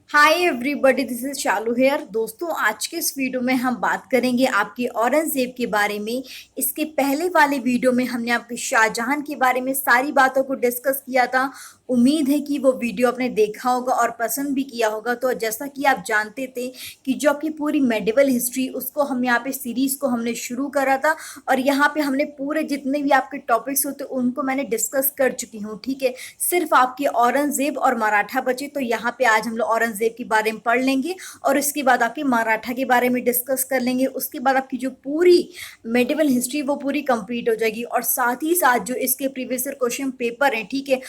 Hi everybody, this is Shalu here. दोस्तों, आज के इस वीडियो में हम बात करेंगे आपके औरंगजेब के बारे में। इसके पहले वाले वीडियो में हमने आपके शाहजहां के बारे में सारी बातों को डिस्कस किया था। उम्मीद है कि वो वीडियो आपने देखा होगा और पसंद भी किया होगा। तो जैसा कि आप जानते थे कि जो आपकी पूरी मेडिवल हिस्ट्री, उसको हम यहाँ पे सीरीज को हमने शुरू करा था और यहाँ पे हमने पूरे जितने भी आपके टॉपिक्स होते उनको मैंने डिस्कस कर चुकी हूँ। ठीक है, सिर्फ आपके औरंगजेब और मराठा बचे। तो यहाँ पे आज हम लोग औरंगजेब के बारे में पढ़ लेंगे और उसके बाद आपके मराठा के बारे में डिस्कस कर लेंगे। उसके बाद आपकी जो पूरी मेडिवल हिस्ट्री वो पूरी कंप्लीट हो जाएगी और साथ ही साथ जो इसके प्रीवियस ईयर क्वेश्चन पेपर है, ठीक है,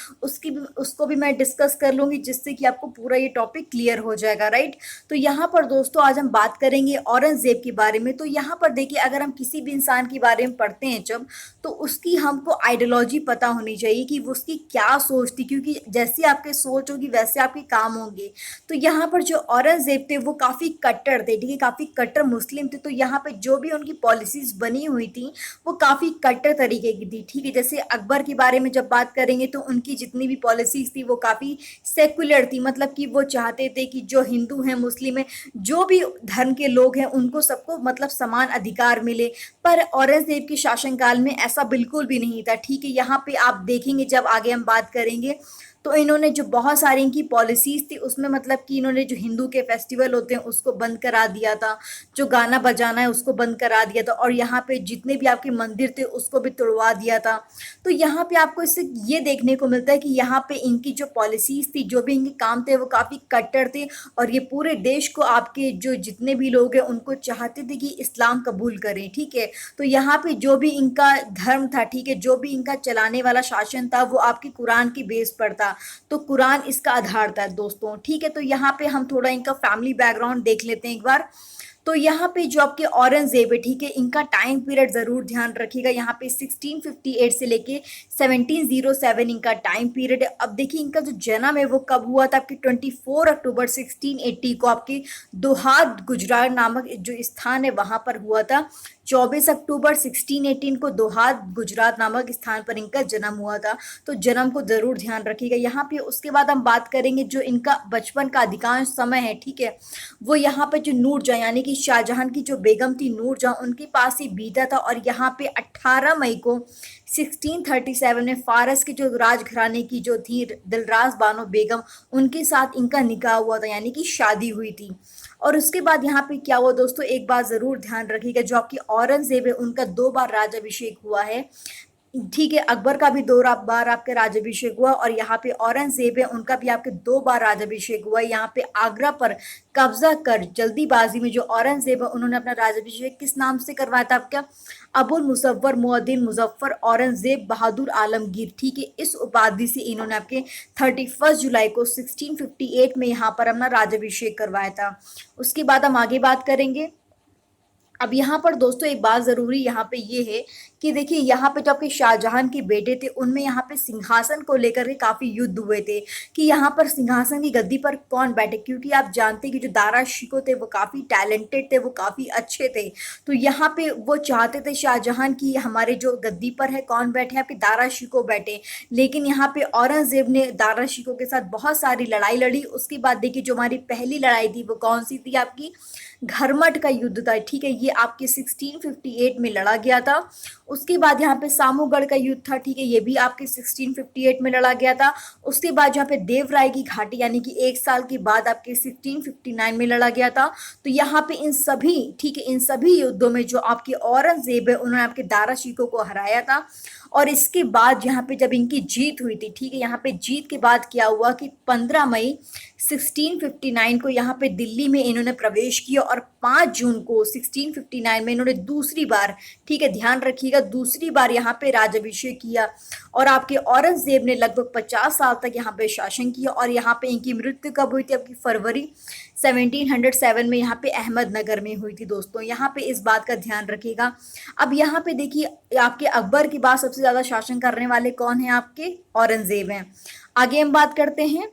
उसको भी मैं डिस्कस कर लूंगी, जिससे कि आपको पूरा ये टॉपिक क्लियर हो जाएगा। राइट। तो यहाँ पर दोस्तों आज हम बात करेंगे औरंगजेब के बारे में। तो यहाँ पर देखिए, अगर हम किसी भी इंसान के बारे में पढ़ते हैं जब, तो उसकी हमको आइडियोलॉजी पता होनी चाहिए कि वो उसकी क्या सोच थी, क्योंकि जैसी आपकी सोच होगी वैसे आपके काम होंगे। तो यहाँ पर जो औरंगजेब थे वो काफ़ी कट्टर थे, ठीक है, काफ़ी कट्टर मुस्लिम थे। तो यहाँ पे जो भी उनकी पॉलिसीज बनी हुई थी वो काफ़ी कट्टर तरीके की थी। ठीक है, जैसे अकबर के बारे में जब बात करेंगे तो उनकी जितनी भी पॉलिसीज थी वो काफ़ी सेकुलर थी। मतलब कि वो चाहते थे कि जो हिंदू हैं, मुस्लिम हैं, जो भी धर्म के लोग हैं, उनको सबको मतलब समान अधिकार मिले। पर औरंगजेब के शासनकाल में ऐसा बिल्कुल भी नहीं था। ठीक है, यहाँ पे आप देखेंगे जब आगे हम बात करेंगे तो इन्होंने जो बहुत सारी इनकी पॉलिसीज थी उसमें मतलब कि इन्होंने जो हिंदू के फेस्टिवल होते हैं उसको बंद करा दिया था, जो गाना बजाना है उसको बंद करा दिया था, और यहाँ पे जितने भी आपके मंदिर थे उसको भी तोड़वा दिया था। तो यहाँ पे आपको इससे ये देखने को मिलता है कि यहाँ पे इनकी जो पॉलिसीज थी, जो भी इनके काम थे, वो काफ़ी कट्टर थे। और ये पूरे देश को, आपके जो जितने भी लोग हैं उनको चाहते थे कि इस्लाम कबूल करें। ठीक है, तो यहाँ पे जो भी इनका धर्म था, ठीक है, जो भी इनका चलाने वाला शासन था वो आपकी कुरान की बेस पर था। तो कुरान इसका आधार था दोस्तों। ठीक है, तो यहाँ पे हम थोड़ा इनका फैमिली बैकग्राउंड देख लेते हैं एक बार। तो यहाँ पे जो आपके औरंगजेब है, ठीक है, इनका टाइम पीरियड जरूर ध्यान रखिएगा। यहाँ पे 1658 से लेके 1707 इनका टाइम पीरियड है। अब देखिए इनका जो जन्म है वो कब हुआ था, आपकी 24 अक्टूबर 1680 को आपके दोहाद गुजरात नामक जो स्थान है वहां पर हुआ था। 24 अक्टूबर 1618 को दोहाद गुजरात नामक स्थान पर इनका जन्म हुआ था। तो जन्म को जरूर ध्यान रखिएगा यहाँ पे। उसके बाद हम बात करेंगे जो इनका बचपन का अधिकांश समय है, ठीक है, वो यहाँ पे जो नूरजहां यानी कि शाहजहां की जो बेगम थी नूरजहां, उनके पास ही बीता था। और यहाँ पे 18 मई को 1637 में फारस के जो राजघराने की जो थी दिलराज बानो बेगम, उनके साथ इनका निकाह हुआ था, यानी कि शादी हुई थी। और उसके बाद यहाँ पे क्या हुआ दोस्तों, एक बात जरूर ध्यान रखिएगा, जो आपकी औरंगजेब है उनका 2 बार राज्याभिषेक हुआ है। ठीक है, अकबर का भी 2 बार आपके राज्याभिषेक हुआ और यहाँ पे औरंगजेब है उनका भी आपके 2 बार राज्याभिषेक हुआ है। यहाँ पे आगरा पर कब्जा कर जल्दीबाजी में जो औरंगजेब है उन्होंने अपना राज्याभिषेक किस नाम से करवाया था आपका, अबुल मुसव्वर मुअद्दिन मुजफ्फर औरंगजेब बहादुर आलमगीर। ठीक है, इस उपाधि से इन्होंने आपके 31 जुलाई को 1658 में यहाँ पर अपना राज्याभिषेक करवाया था। उसके बाद हम आगे बात करेंगे। अब यहाँ पर दोस्तों एक बात जरूरी यहाँ पे ये है कि देखिए यहाँ पे जो आपके शाहजहां के बेटे थे उनमें यहाँ पे सिंहासन को लेकर के काफी युद्ध हुए थे कि यहाँ पर सिंहासन की गद्दी पर कौन बैठे, क्योंकि आप जानते हैं कि जो दारा शिको थे वो काफी टैलेंटेड थे, वो काफी अच्छे थे। तो यहाँ पे वो चाहते थे शाहजहां की हमारे जो गद्दी पर है कौन बैठे, आपके दारा शिको बैठे। लेकिन यहाँ पे औरंगजेब ने दारा शिको के साथ बहुत सारी लड़ाई लड़ी। उसके बाद देखिए जो हमारी पहली लड़ाई थी वो कौन सी थी, आपकी घरमट का युद्ध था। ठीक है, ये आपके 1658 में लड़ा गया था। उसके बाद यहाँ पे सामूगढ़ का युद्ध था, ठीक है, ये भी आपके 1658 में लड़ा गया था। उसके बाद यहाँ पे देवराय की घाटी यानी कि 1 साल के बाद आपके 1659 में लड़ा गया था। तो यहाँ पे इन सभी, ठीक है, इन सभी युद्धों में जो आपके औरंगजेब है उन्होंने आपके दारा शिकोह को हराया था। और इसके बाद यहाँ पे जब इनकी जीत हुई थी, ठीक है, यहाँ पे जीत के बाद क्या हुआ कि 15 मई 1659 को यहाँ पे दिल्ली में इन्होंने प्रवेश किया और 5 जून को 1659 में इन्होंने दूसरी बार, ठीक है, ध्यान रखिएगा, दूसरी बार यहाँ पे राज्याभिषेक किया। और आपके औरंगजेब ने लगभग 50 साल तक यहाँ पे शासन किया। और यहाँ पे इनकी मृत्यु कब हुई थी, आपकी फरवरी 1707 में यहाँ पे अहमदनगर में हुई थी। दोस्तों यहाँ पे इस बात का ध्यान रखिएगा। अब यहाँ पे देखिए आपके अकबर के बाद सबसे ज्यादा शासन करने वाले कौन है, आपके औरंगजेब हैं। आगे हम बात करते हैं।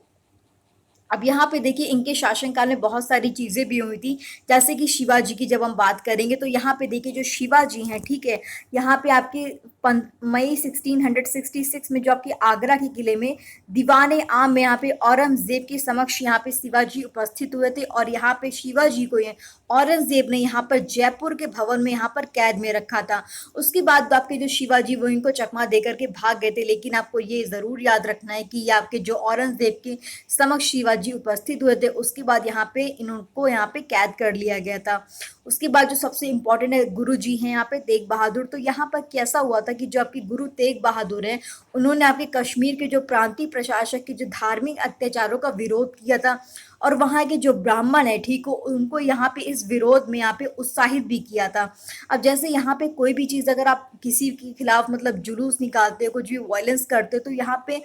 अब यहाँ पे देखिए इनके शासनकाल में बहुत सारी चीज़ें भी हुई थी, जैसे कि शिवाजी की जब हम बात करेंगे तो यहाँ पे देखिए जो शिवाजी हैं, ठीक है, यहाँ पे आपके मई 1666 में जो आपके आगरा के किले में दीवाने आम में यहाँ पे औरंगजेब के समक्ष यहाँ पे शिवाजी उपस्थित हुए थे, और यहाँ पे शिवाजी को ये औरंगजेब ने यहाँ पर जयपुर के भवन में यहाँ पर कैद में रखा था। उसके बाद आपके जो शिवाजी वो इनको चकमा दे करके भाग गए थे, लेकिन आपको ये ज़रूर याद रखना है कि ये आपके जो औरंगजेब के समक्ष शिवाजी उपस्थित हुए थे, उसके बाद यहाँ पे इनको यहाँ पे कैद कर लिया गया था। उसके बाद जो सबसे इम्पोर्टेंट है, गुरु जी हैं यहाँ पे तेग बहादुर। तो यहाँ पर कैसा हुआ था कि जो आपके गुरु तेग बहादुर हैं, उन्होंने आपके कश्मीर के जो प्रांतीय प्रशासक के जो धार्मिक अत्याचारों का विरोध किया था, और वहाँ के जो ब्राह्मण है, ठीक हो, उनको यहाँ पे इस विरोध में यहाँ पे उत्साहित भी किया था। अब जैसे यहाँ पे कोई भी चीज़ अगर आप किसी के खिलाफ मतलब जुलूस निकालते हो, कुछ भी वायलेंस करते हो, तो यहाँ पे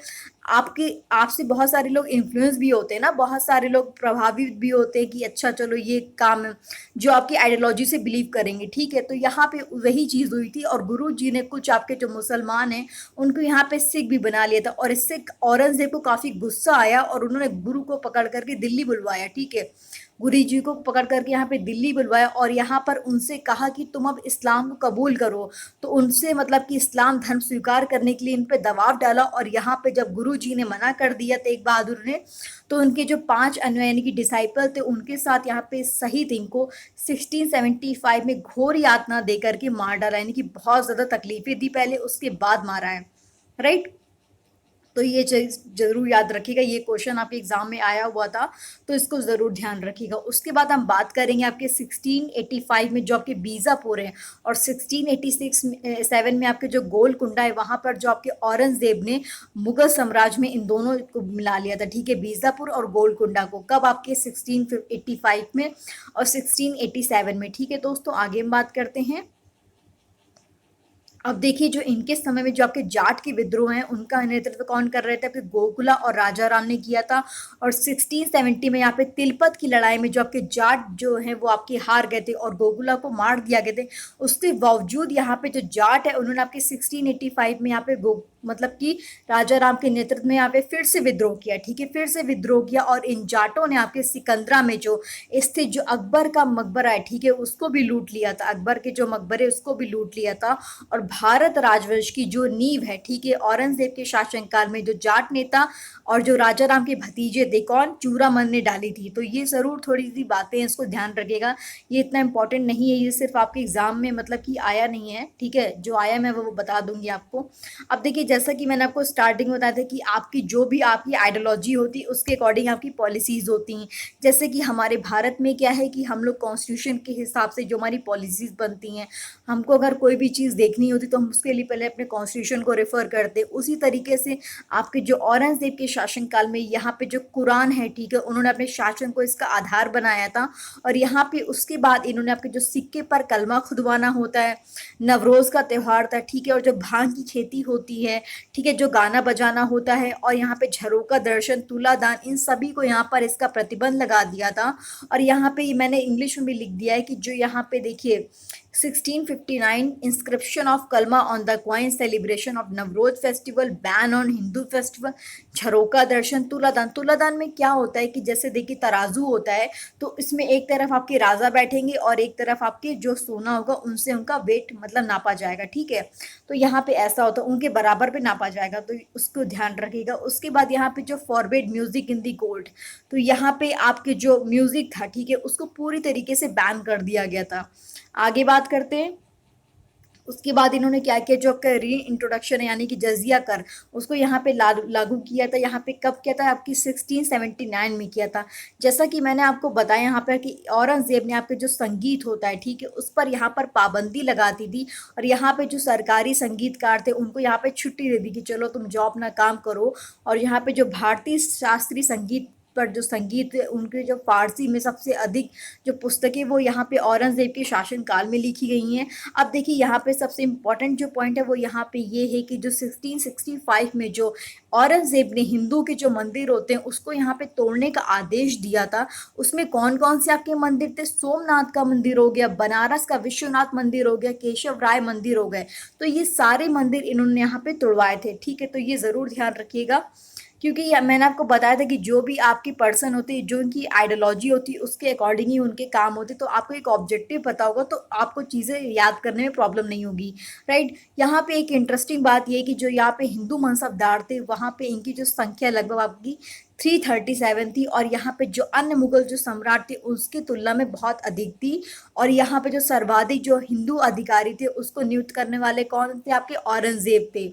आपके आपसे बहुत सारे लोग इन्फ्लुएंस भी होते हैं ना, बहुत सारे लोग प्रभावित भी होते हैं कि अच्छा चलो ये काम है, जो आपकी आइडियोलॉजी से बिलीव करेंगे, ठीक है। तो यहाँ पे वही चीज़ हुई थी, और गुरु जी ने कुछ आपके जो मुसलमान हैं उनको यहाँ पे सिख भी बना लिया था, और इससे औरंगजेब को काफ़ी गुस्सा आया और उन्होंने गुरु को पकड़ करके दिल्ली बुलवाया, ठीक है। गुरु जी को पकड़ करके यहाँ पे दिल्ली बुलवाया, और यहाँ पर उनसे कहा कि तुम अब इस्लाम को कबूल करो। तो उनसे मतलब कि इस्लाम धर्म स्वीकार करने के लिए इन पे दबाव डाला, और यहाँ पे जब गुरु जी ने मना कर दिया तेग बहादुर ने, तो उनके जो 5 अनुयायी यानी कि डिसाइपल थे, उनके साथ यहाँ पे शहीद इनको 1675 में घोर यातना दे करके मार डाला, यानी कि बहुत ज़्यादा तकलीफें दी पहले, उसके बाद मारा है, राइट। तो ये चीज़ ज़रूर याद रखिएगा, ये क्वेश्चन आपके एग्जाम में आया हुआ था, तो इसको ज़रूर ध्यान रखिएगा। उसके बाद हम बात करेंगे आपके 1685 में जो आपके बीजापुर है, और 1686 में आपके जो गोलकुंडा है, वहाँ पर जो आपके औरंगजेब ने मुगल साम्राज्य में इन दोनों को मिला लिया था, ठीक है, बीजापुर और गोलकुंडा को। कब? आपके 1685 में और 1687 में, ठीक है दोस्तों। आगे हम बात करते हैं। अब देखिए जो इनके समय में जो आपके जाट के विद्रोह हैं, उनका नेतृत्व कौन कर रहे थे? आपके गोकुला और राजा राम ने किया था। और 1670 में यहाँ पे तिलपत की लड़ाई में जो आपके जाट जो हैं वो आपके हार गए थे और गोकुला को मार दिया गए थे। उसके बावजूद यहाँ पे जो जाट है उन्होंने आपके 1685 में यहाँ पे मतलब कि राजा राम के नेतृत्व में यहाँ पे फिर से विद्रोह किया, ठीक है, फिर से विद्रोह किया, और इन जाटों ने आपके सिकंदरा में जो स्थित जो अकबर का मकबरा है, ठीक है, उसको भी लूट लिया था। अकबर के जो मकबरे उसको भी लूट लिया था, और भारत राजवंश की जो नींव है, ठीक है, औरंगजेब के शासनकाल में जो जाट नेता और जो राजा राम के भतीजे थे, कौन? चूड़ामल ने डाली थी। तो ये ज़रूर थोड़ी सी बातें हैं, इसको ध्यान रखिएगा, ये इतना इंपॉर्टेंट नहीं है, ये सिर्फ आपके एग्जाम में मतलब कि आया नहीं है, ठीक है, जो आया मैं वो बता दूंगी आपको। अब देखिए जैसा कि मैंने आपको स्टार्टिंग में बताया था कि आपकी जो भी आपकी आइडियोलॉजी होती है उसके अकॉर्डिंग आपकी पॉलिसीज़ होती हैं। जैसे कि हमारे भारत में क्या है कि हम लोग कॉन्स्टिट्यूशन के हिसाब से जो हमारी पॉलिसीज़ बनती हैं, हमको अगर कोई भी चीज़ देखनी होती तो हम उसके लिए पहले अपने कॉन्स्टिट्यूशन को रेफ़र करते। उसी तरीके से आपके जो औरंगज़ेब के शासनकाल में यहाँ पे जो कुरान है, ठीक है, उन्होंने अपने शासन को इसका आधार बनाया था। और यहाँ पे उसके बाद इन्होंने आपके जो सिक्के पर कलमा खुदवाना होता है, नवरोज़ का त्यौहार था, ठीक है, और जो भांग की खेती होती है, ठीक है, जो गाना बजाना होता है, और यहाँ पे झरोका दर्शन, तुलादान, इन सभी को यहाँ पर इसका प्रतिबंध लगा दिया था। और यहाँ पे मैंने इंग्लिश में भी लिख दिया है कि जो यहाँ पे देखिए 1659 inscription of kalma on the coin, celebration of Navroz festival, ban on Hindu festival, jharokha darshan, tuladan. तुलादान में क्या होता है कि जैसे देखिए तराजू होता है, तो इसमें एक तरफ आपके राजा बैठेंगे और एक तरफ आपके जो सोना होगा उनसे उनका वेट मतलब नापा जाएगा, ठीक है। तो यहाँ पे ऐसा होता है, उनके बराबर पे नापा जाएगा, तो उसको ध्यान रखिएगा। उसके बाद यहाँ पे जो forbid music in the court, तो यहाँ पे आपके जो म्यूजिक था, ठीक है, उसको पूरी तरीके से बैन कर दिया गया था। आगे बात करते हैं। उसके बाद इन्होंने क्या किया, जो री इंट्रोडक्शन है यानी कि जजिया कर, उसको यहाँ पे लागू किया था। यहाँ पे कब किया था? आपकी 1679 में किया था। जैसा कि मैंने आपको बताया यहाँ पर कि औरंगजेब ने आपके जो संगीत होता है, ठीक है, उस पर यहाँ पर पाबंदी लगाती थी, और यहाँ पे जो सरकारी संगीतकार थे उनको यहाँ पे छुट्टी दे दी कि चलो तुम जाओ अपना काम करो। और यहाँ पे जो भारतीय शास्त्रीय संगीत पर जो संगीत उनके जो फारसी में सबसे अधिक जो पुस्तकें वो यहाँ पे औरंगजेब के शासनकाल में लिखी गई हैं। अब देखिए यहाँ पे सबसे इम्पोर्टेंट जो पॉइंट है वो यहाँ पे ये है कि जो 1665 में जो औरंगजेब ने हिंदू के जो मंदिर होते हैं उसको यहाँ पे तोड़ने का आदेश दिया था, उसमें कौन कौन से आपके मंदिर थे? सोमनाथ का मंदिर हो गया, बनारस का विश्वनाथ मंदिर हो गया, केशव राय मंदिर हो गए। तो ये सारे मंदिर इन्होंने यहाँ पे तोड़वाए थे, ठीक है, तो ये ज़रूर ध्यान रखिएगा। क्योंकि मैंने आपको बताया था कि जो भी आपकी पर्सन होती है, जो उनकी आइडियोलॉजी होती है, उसके अकॉर्डिंग ही उनके काम होते, तो आपको एक ऑब्जेक्टिव पता होगा तो आपको चीज़ें याद करने में प्रॉब्लम नहीं होगी, राइट। यहाँ पे एक इंटरेस्टिंग बात ये है कि जो यहाँ पे हिंदू मनसबदार थे, वहाँ पे इनकी जो संख्या लगभग आपकी 337 थी, और यहाँ पे जो अन्य मुगल जो सम्राट थे उसकी तुलना में बहुत अधिक थी। और यहाँ पे जो सर्वाधिक जो हिंदू अधिकारी थे उसको नियुक्त करने वाले कौन थे, आपके औरंगजेब थे,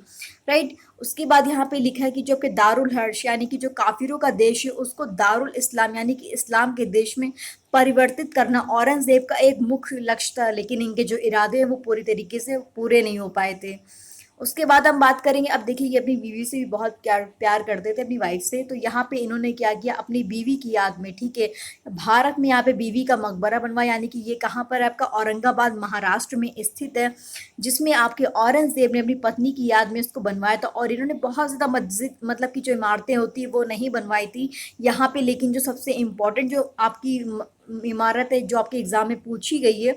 राइट। उसके बाद यहाँ पे लिखा है कि जो कि दारुल हर्ष यानी कि जो काफिरों का देश है उसको दारुल इस्लाम यानी कि इस्लाम के देश में परिवर्तित करना औरंगजेब का एक मुख्य लक्ष्य था, लेकिन इनके जो इरादे हैं वो पूरी तरीके से पूरे नहीं हो पाए थे। उसके बाद हम बात करेंगे, अब देखिए ये अपनी बीवी से भी बहुत प्यार प्यार करते थे, अपनी वाइफ से। तो यहाँ पे इन्होंने क्या किया, अपनी बीवी की याद में, ठीक है, भारत में यहाँ पे बीवी का मकबरा बनवाया, यानी कि ये कहाँ पर है, आपका औरंगाबाद महाराष्ट्र में स्थित है, जिसमें आपके औरंगजेब ने अपनी पत्नी की याद में इसको बनवाया था। और इन्होंने बहुत ज़्यादा मस्जिद मतलब कि जो इमारतें होती है वो नहीं बनवाई थी यहाँ पे, लेकिन जो सबसे इम्पोर्टेंट जो आपकी इमारत है जो आपके एग्जाम में पूछी गई है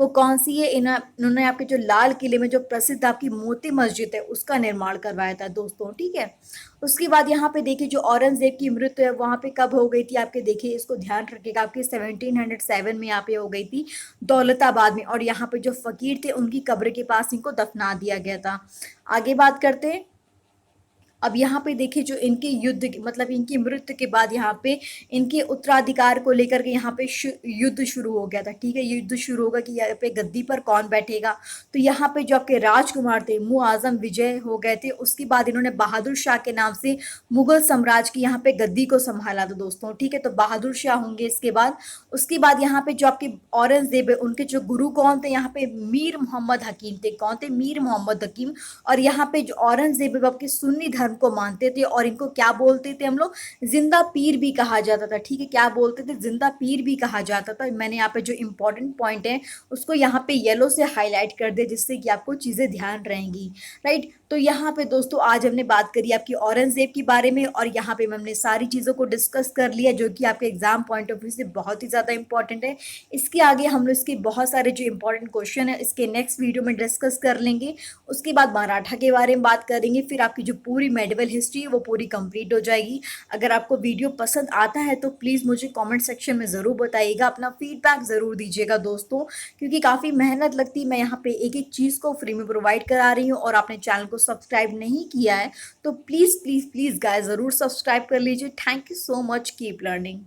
वो कौन सी है, इन्होंने आपके जो लाल किले में जो प्रसिद्ध आपकी मोती मस्जिद है उसका निर्माण करवाया था दोस्तों, ठीक है। उसके बाद यहाँ पे देखिए जो औरंगजेब की मृत्यु है वहाँ पे कब हो गई थी, आपके देखिए इसको ध्यान रखिएगा, आपके 1707 में यहाँ पे हो गई थी दौलताबाद में। और यहाँ पे जो फकीर थे उनकी कब्र के पास इनको दफना दिया गया था। आगे बात करते हैं। अब यहाँ पे देखिए जो इनके मतलब इनकी मृत्यु के बाद यहाँ पे इनके उत्तराधिकार को लेकर के यहाँ पे युद्ध शुरू हो गया था, ठीक है। युद्ध शुरू होगा कि यहाँ पे गद्दी पर कौन बैठेगा। तो यहाँ पे जो आपके राजकुमार थे मुआजम विजय हो गए थे, उसके बाद इन्होंने बहादुर शाह के नाम से मुगल साम्राज्य की यहाँ पे गद्दी को संभाला था दोस्तों, ठीक है। तो बहादुर शाह होंगे इसके बाद। उसके बाद यहाँ पे जो आपके औरंगजेब है उनके जो गुरु कौन थे, यहाँ पे मीर मोहम्मद हकीम थे। कौन थे, मीर मोहम्मद हकीम। और यहाँ पे जो औरंगजेब है आपके सुन्नी धर्म को मानते थे, और इनको क्या बोलते थे हम लोग, जिंदा पीर भी कहा जाता था, ठीक है। क्या बोलते थे, जिंदा पीर भी कहा जाता था। मैंने यहाँ पे जो इंपॉर्टेंट पॉइंट है उसको यहाँ पे येलो से हाईलाइट कर दे, जिससे कि आपको चीजें ध्यान रहेंगी, राइट। तो यहाँ पे दोस्तों आज हमने बात करी आपकी औरंगजेब के बारे में, और यहाँ पे हमने सारी चीज़ों को डिस्कस कर लिया जो कि आपके एग्जाम पॉइंट ऑफ व्यू से बहुत ही ज़्यादा इंपॉर्टेंट है। इसके आगे हम लोग इसके बहुत सारे जो इंपॉर्टेंट क्वेश्चन है इसके नेक्स्ट वीडियो में डिस्कस कर लेंगे। उसके बाद मराठा के बारे में बात करेंगे, फिर आपकी जो पूरी मेडिवल हिस्ट्री है वो पूरी कंप्लीट हो जाएगी। अगर आपको वीडियो पसंद आता है तो प्लीज़ मुझे कॉमेंट सेक्शन में ज़रूर बताइएगा, अपना फीडबैक ज़रूर दीजिएगा दोस्तों, क्योंकि काफ़ी मेहनत लगती है। मैं यहाँ पे एक एक चीज़ को फ्री में प्रोवाइड करा रही हूँ, और आपने चैनल को सब्सक्राइब नहीं किया है तो प्लीज़ प्लीज़ प्लीज़ गाइस ज़रूर सब्सक्राइब कर लीजिए। Thank you so much, keep learning.